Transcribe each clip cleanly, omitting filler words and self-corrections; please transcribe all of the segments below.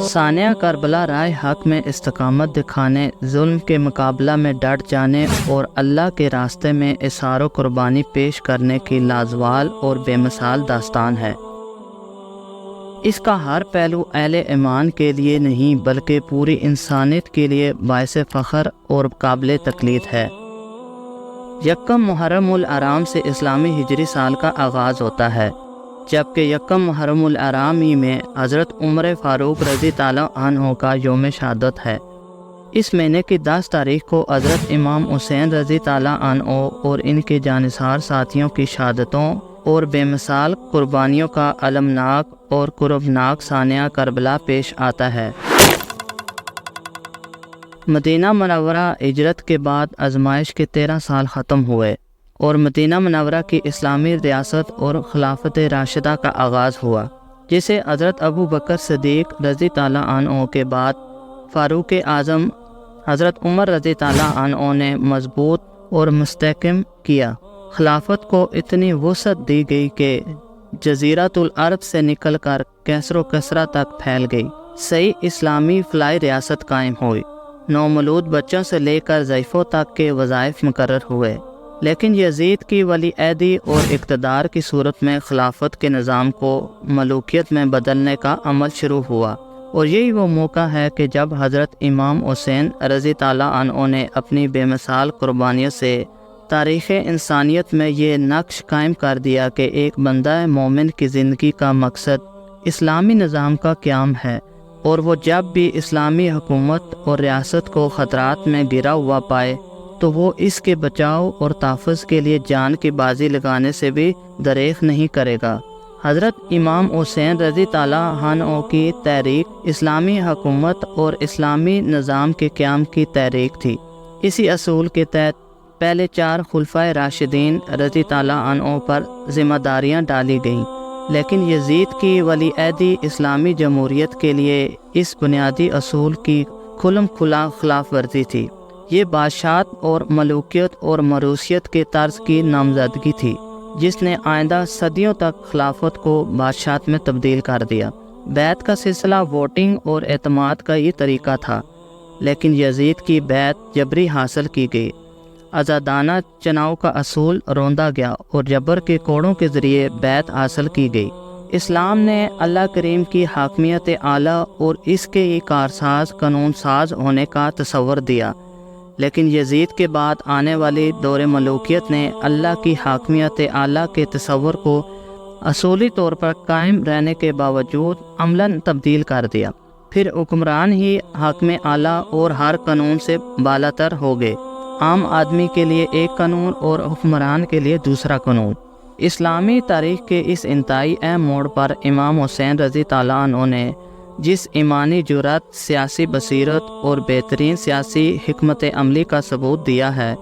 ثانیہ کربلا رائے حق میں استقامت دکھانے، ظلم کے مقابلہ میں ڈٹ جانے اور اللہ کے راستے میں اظہار و قربانی پیش کرنے کی لازوال اور بے مثال داستان ہے۔ اس کا ہر پہلو اہل ایمان کے لیے نہیں بلکہ پوری انسانیت کے لیے باعث فخر اور قابل تقلید ہے۔ یکم محرم الحرام سے اسلامی ہجری سال کا آغاز ہوتا ہے، جبکہ یکم محرم الحرام ہی میں حضرت عمر فاروق رضی تعالیٰ عنہ کا یوم شہادت ہے۔ اس مہینے کی 10 تاریخ کو حضرت امام حسین رضی تعالیٰ عنہ اور ان کے جانثار ساتھیوں کی شہادتوں اور بے مثال قربانیوں کا المناک اور کربناک ثانیہ کربلا پیش آتا ہے۔ مدینہ منورہ ہجرت کے بعد آزمائش کے 13 سال ختم ہوئے اور مدینہ منورہ کی اسلامی ریاست اور خلافت راشدہ کا آغاز ہوا، جسے حضرت ابو بکر صدیق رضی تعالیٰ عنہ کے بعد فاروق اعظم حضرت عمر رضی تعالیٰ عنہ نے مضبوط اور مستحکم کیا۔ خلافت کو اتنی وسعت دی گئی کہ جزیرۃ العرب سے نکل کر کیسر و کسرا تک پھیل گئی۔ صحیح اسلامی فلاحی ریاست قائم ہوئی، نومولود بچوں سے لے کر ضعیفوں تک کے وظائف مقرر ہوئے، لیکن یزید کی ولی عہدی اور اقتدار کی صورت میں خلافت کے نظام کو ملوکیت میں بدلنے کا عمل شروع ہوا، اور یہی وہ موقع ہے کہ جب حضرت امام حسین رضی تعالیٰ عنہ نے اپنی بے مثال قربانیوں سے تاریخ انسانیت میں یہ نقش قائم کر دیا کہ ایک بندہ مومن کی زندگی کا مقصد اسلامی نظام کا قیام ہے، اور وہ جب بھی اسلامی حکومت اور ریاست کو خطرات میں گرا ہوا پائے تو وہ اس کے بچاؤ اور تحفظ کے لیے جان کی بازی لگانے سے بھی دریغ نہیں کرے گا۔ حضرت امام حسین رضی تعالیٰ عنہ کی تحریک اسلامی حکومت اور اسلامی نظام کے قیام کی تحریک تھی۔ اسی اصول کے تحت پہلے 4 خلفائے راشدین رضی تعالیٰ عنہ پر ذمہ داریاں ڈالی گئیں، لیکن یزید کی ولی عہدی اسلامی جمہوریت کے لیے اس بنیادی اصول کی کھلم کھلا خلاف ورزی تھی۔ یہ بادشاہت اور ملوکیت اور موروثیت کے طرز کی نامزدگی تھی، جس نے آئندہ صدیوں تک خلافت کو بادشاہت میں تبدیل کر دیا۔ بیعت کا سلسلہ ووٹنگ اور اعتماد کا یہ طریقہ تھا، لیکن یزید کی بیعت جبری حاصل کی گئی۔ آزادانہ چناؤ کا اصول روندا گیا اور جبر کے کوڑوں کے ذریعے بیعت حاصل کی گئی۔ اسلام نے اللہ کریم کی حاکمیت اعلیٰ اور اس کے کارساز قانون ساز ہونے کا تصور دیا، لیکن یزید کے بعد آنے والی دور ملوکیت نے اللہ کی حاکمیت اعلیٰ کے تصور کو اصولی طور پر قائم رہنے کے باوجود عملاً تبدیل کر دیا۔ پھر حکمران ہی حاکم اعلیٰ اور ہر قانون سے بالاتر ہو گئے، عام آدمی کے لیے ایک قانون اور حکمران کے لیے دوسرا قانون۔ اسلامی تاریخ کے اس انتہائی اہم موڑ پر امام حسین رضی تعالیٰ عنہ نے جس ایمانی جرأت، سیاسی بصیرت اور بہترین سیاسی حکمت عملی کا ثبوت دیا ہے،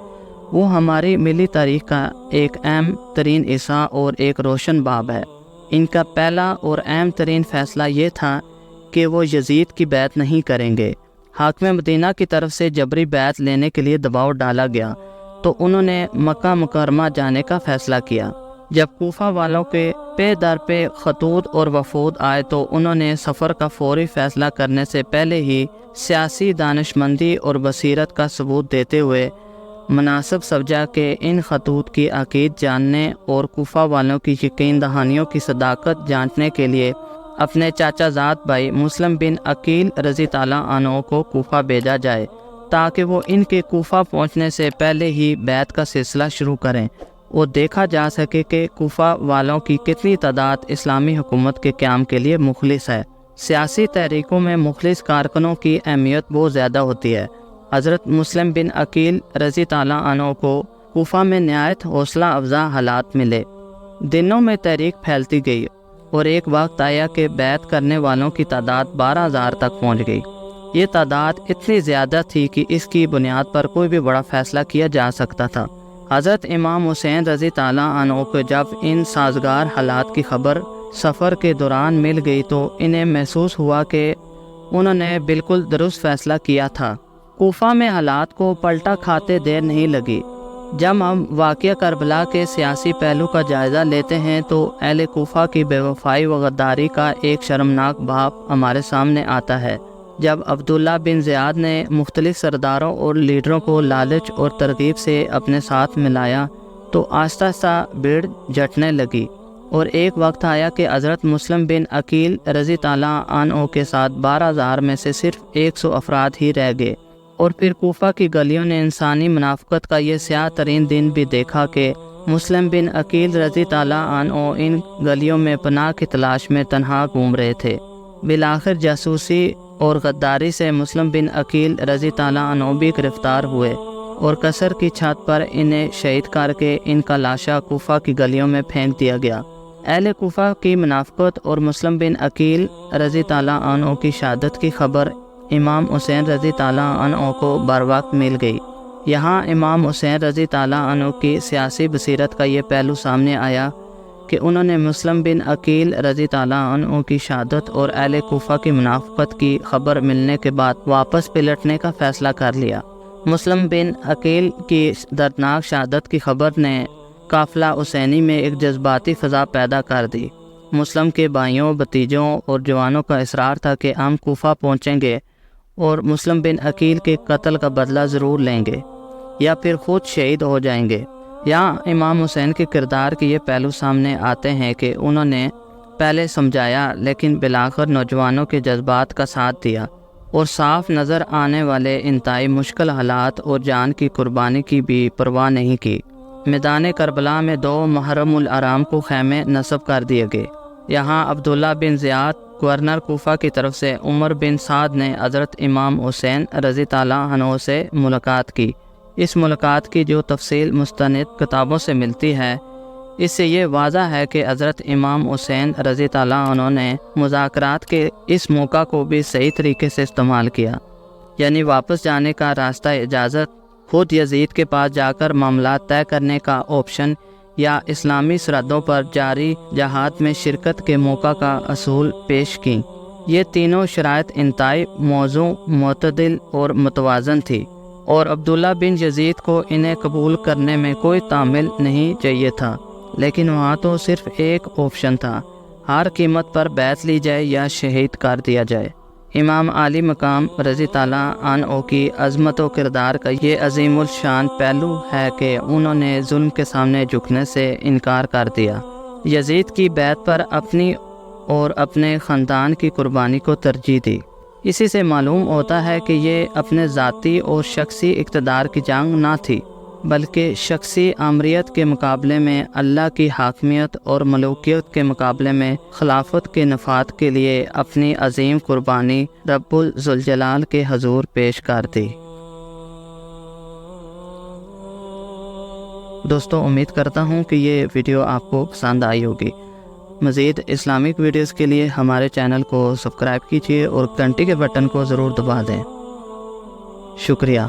وہ ہماری ملی تاریخ کا ایک اہم ترین حصہ اور ایک روشن باب ہے۔ ان کا پہلا اور اہم ترین فیصلہ یہ تھا کہ وہ یزید کی بیعت نہیں کریں گے۔ حاکم مدینہ کی طرف سے جبری بیعت لینے کے لیے دباؤ ڈالا گیا تو انہوں نے مکہ مکرمہ جانے کا فیصلہ کیا۔ جب کوفہ والوں کے پے در پہ خطوط اور وفود آئے تو انہوں نے سفر کا فوری فیصلہ کرنے سے پہلے ہی سیاسی دانشمندی اور بصیرت کا ثبوت دیتے ہوئے مناسب سمجھا کہ ان خطوط کی عقید جاننے اور کوفہ والوں کی یقین دہانیوں کی صداقت جانچنے کے لیے اپنے چاچا زاد بھائی مسلم بن عقیل رضی تعالیٰ عنہ کو کوفہ بھیجا جائے، تاکہ وہ ان کے کوفہ پہنچنے سے پہلے ہی بیعت کا سلسلہ شروع کریں اور دیکھا جا سکے کہ کوفہ والوں کی کتنی تعداد اسلامی حکومت کے قیام کے لیے مخلص ہے۔ سیاسی تحریکوں میں مخلص کارکنوں کی اہمیت بہت زیادہ ہوتی ہے۔ حضرت مسلم بن عقیل رضی تعالیٰ عنہ کو کوفہ میں نہایت حوصلہ افزا حالات ملے۔ دنوں میں تحریک پھیلتی گئی اور ایک وقت آیا کہ بیعت کرنے والوں کی تعداد 12,000 تک پہنچ گئی۔ یہ تعداد اتنی زیادہ تھی کہ اس کی بنیاد پر کوئی بھی بڑا فیصلہ کیا جا سکتا تھا۔ حضرت امام حسین رضی تعالیٰ عنہ کو جب ان سازگار حالات کی خبر سفر کے دوران مل گئی تو انہیں محسوس ہوا کہ انہوں نے بالکل درست فیصلہ کیا تھا۔ کوفہ میں حالات کو پلٹا کھاتے دیر نہیں لگی جب ہم واقعہ کربلا کے سیاسی پہلو کا جائزہ لیتے ہیں تو اہل کوفہ کی بے وفائی و غداری کا ایک شرمناک باب ہمارے سامنے آتا ہے۔ جب عبداللہ بن زیاد نے مختلف سرداروں اور لیڈروں کو لالچ اور ترغیب سے اپنے ساتھ ملایا تو آہستہ آہستہ بھیڑ جٹنے لگی، اور ایک وقت آیا کہ حضرت مسلم بن عقیل رضی تعالیٰ عنہ کے ساتھ 12,000 میں سے صرف 100 افراد ہی رہ گئے۔ اور پھر کوفہ کی گلیوں نے انسانی منافقت کا یہ سیاہ ترین دن بھی دیکھا کہ مسلم بن عقیل رضی تعالیٰ عنہ ان گلیوں میں پناہ کی تلاش میں تنہا گھوم رہے تھے۔ بالآخر جاسوسی اور غداری سے مسلم بن عقیل رضی تعالیٰ عنہ بھی گرفتار ہوئے، اور قصر کی چھت پر انہیں شہید کر کے ان کا لاشا کوفہ کی گلیوں میں پھینک دیا گیا۔ اہل کوفہ کی منافقت اور مسلم بن عقیل رضی تعالیٰ عنہ کی شہادت کی خبر امام حسین رضی تعالیٰ عنہ کو بروقت مل گئی۔ یہاں امام حسین رضی تعالیٰ عنہ کی سیاسی بصیرت کا یہ پہلو سامنے آیا کہ انہوں نے مسلم بن عقیل رضی تعالیٰ عنہ کی شہادت اور اہل کوفہ کی منافقت کی خبر ملنے کے بعد واپس پلٹنے کا فیصلہ کر لیا۔ مسلم بن عقیل کی دردناک شہادت کی خبر نے قافلہ حسینی میں ایک جذباتی فضا پیدا کر دی۔ مسلم کے بھائیوں، بھتیجوں اور جوانوں کا اصرار تھا کہ ہم کوفہ پہنچیں گے اور مسلم بن عقیل کے قتل کا بدلہ ضرور لیں گے یا پھر خود شہید ہو جائیں گے۔ یہاں امام حسین کے کردار کے یہ پہلو سامنے آتے ہیں کہ انہوں نے پہلے سمجھایا لیکن بالآخر نوجوانوں کے جذبات کا ساتھ دیا، اور صاف نظر آنے والے انتہائی مشکل حالات اور جان کی قربانی کی بھی پرواہ نہیں کی۔ میدان کربلا میں 2 محرم الحرام کو خیمے نصب کر دیے گئے۔ یہاں عبداللہ بن زیاد گورنر کوفہ کی طرف سے عمر بن سعد نے حضرت امام حسین رضی تعالیٰ عنہ سے ملاقات کی۔ اس ملاقات کی جو تفصیل مستند کتابوں سے ملتی ہے، اس سے یہ واضح ہے کہ حضرت امام حسین رضی تعالیٰ عنہ نے مذاکرات کے اس موقع کو بھی صحیح طریقے سے استعمال کیا، یعنی واپس جانے کا راستہ اجازت، خود یزید کے پاس جا کر معاملات طے کرنے کا آپشن، یا اسلامی سرحدوں پر جاری جہاد میں شرکت کے موقع کا اصول پیش کی۔ یہ تینوں شرائط انتہائی موزوں، معتدل اور متوازن تھی، اور عبداللہ بن یزید کو انہیں قبول کرنے میں کوئی تعمل نہیں چاہیے تھا، لیکن وہاں تو صرف ایک آپشن تھا، ہر قیمت پر بیعت لی جائے یا شہید کر دیا جائے۔ امام عالی مقام رضی تعالیٰ عنہ کی عظمت و کردار کا یہ عظیم الشان پہلو ہے کہ انہوں نے ظلم کے سامنے جھکنے سے انکار کر دیا، یزید کی بیعت پر اپنی اور اپنے خاندان کی قربانی کو ترجیح دی۔ اسی سے معلوم ہوتا ہے کہ یہ اپنے ذاتی اور شخصی اقتدار کی جنگ نہ تھی، بلکہ شخصی آمریت کے مقابلے میں اللہ کی حاکمیت اور ملوکیت کے مقابلے میں خلافت کے نفاذ کے لیے اپنی عظیم قربانی رب الذوالجلال کے حضور پیش کر دی۔ دوستو، امید کرتا ہوں کہ یہ ویڈیو آپ کو پسند آئی ہوگی۔ مزید اسلامک ویڈیوز کے لیے ہمارے چینل کو سبسکرائب کیجیے اور گھنٹی کے بٹن کو ضرور دبا دیں۔ شکریہ۔